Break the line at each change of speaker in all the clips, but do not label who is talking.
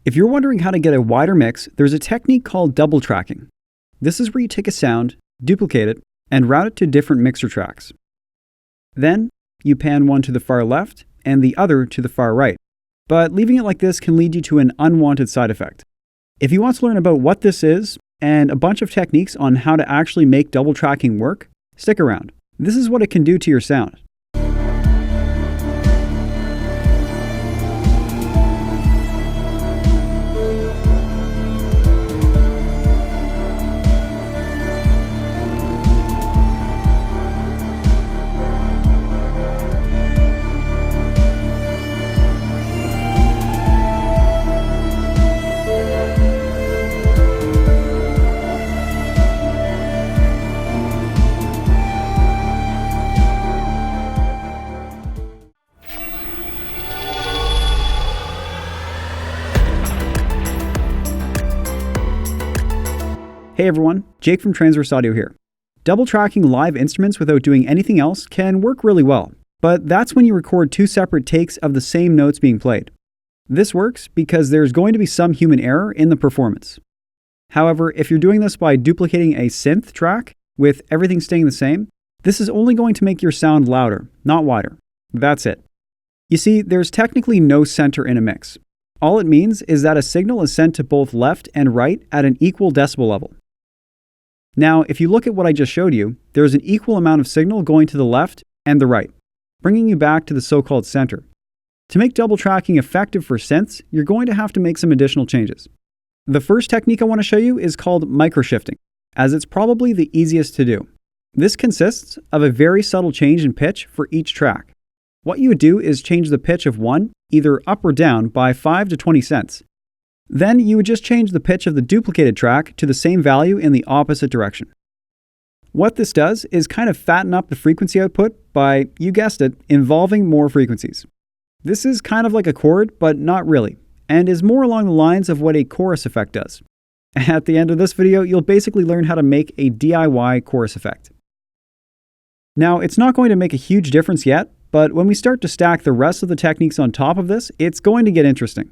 If you're wondering how to get a wider mix, there's a technique called double tracking. This is where you take a sound, duplicate it, and route it to different mixer tracks. Then, you pan one to the far left and the other to the far right. But leaving it like this can lead you to an unwanted side effect. If you want to learn about what this is and a bunch of techniques on how to actually make double tracking work, stick around. This is what it can do to your sound. Hey everyone, Jake from DAWs Studio here. Double tracking live instruments without doing anything else can work really well, but that's when you record two separate takes of the same notes being played. This works because there's going to be some human error in the performance. However, if you're doing this by duplicating a synth track with everything staying the same, this is only going to make your sound louder, not wider. That's it. You see, there's technically no center in a mix. All it means is that a signal is sent to both left and right at an equal decibel level. Now, if you look at what I just showed you, there's an equal amount of signal going to the left and the right, bringing you back to the so-called center. To make double tracking effective for synths, you're going to have to make some additional changes. The first technique I want to show you is called microshifting, as it's probably the easiest to do. This consists of a very subtle change in pitch for each track. What you would do is change the pitch of one, either up or down, by 5 to 20 cents. Then you would just change the pitch of the duplicated track to the same value in the opposite direction. What this does is kind of fatten up the frequency output by, you guessed it, involving more frequencies. This is kind of like a chord, but not really, and is more along the lines of what a chorus effect does. At the end of this video, you'll basically learn how to make a DIY chorus effect. Now, it's not going to make a huge difference yet, but when we start to stack the rest of the techniques on top of this, it's going to get interesting.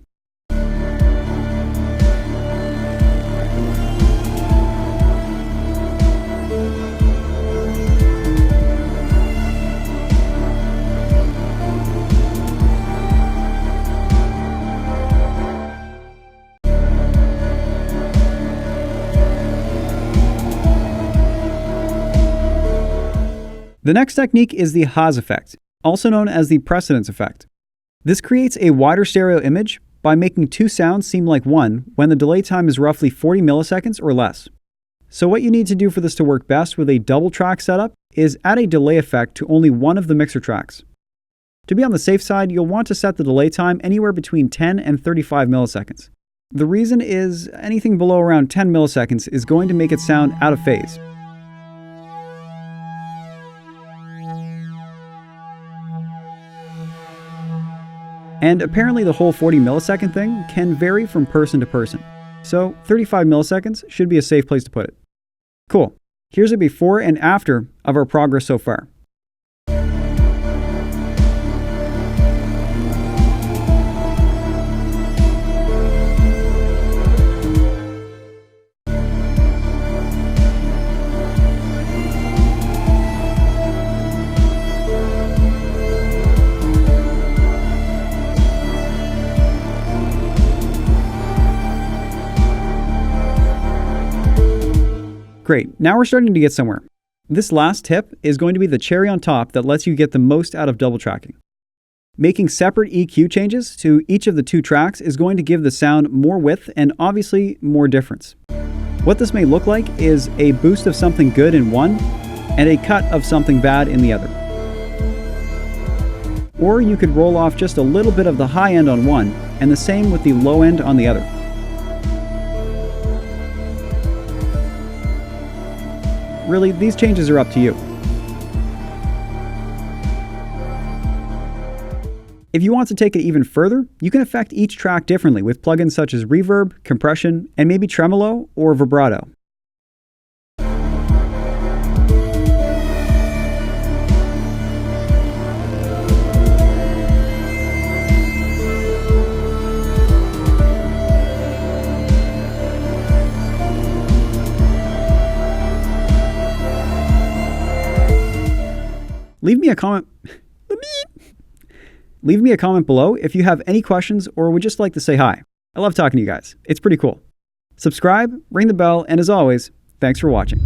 The next technique is the Haas Effect, also known as the precedence effect. This creates a wider stereo image by making two sounds seem like one when the delay time is roughly 40 milliseconds or less. So what you need to do for this to work best with a double track setup is add a delay effect to only one of the mixer tracks. To be on the safe side, you'll want to set the delay time anywhere between 10 and 35 milliseconds. The reason is anything below around 10 milliseconds is going to make it sound out of phase. And apparently the whole 40 millisecond thing can vary from person to person. So 35 milliseconds should be a safe place to put it. Cool. Here's a before and after of our progress so far. Great, now we're starting to get somewhere. This last tip is going to be the cherry on top that lets you get the most out of double tracking. Making separate EQ changes to each of the two tracks is going to give the sound more width and obviously more difference. What this may look like is a boost of something good in one and a cut of something bad in the other. Or you could roll off just a little bit of the high end on one and the same with the low end on the other. Really, these changes are up to you. If you want to take it even further, you can affect each track differently with plugins such as reverb, compression, and maybe tremolo or vibrato. Leave me a comment. Leave me a comment below if you have any questions or would just like to say hi. I love talking to you guys. It's pretty cool. Subscribe, ring the bell, and as always, thanks for watching.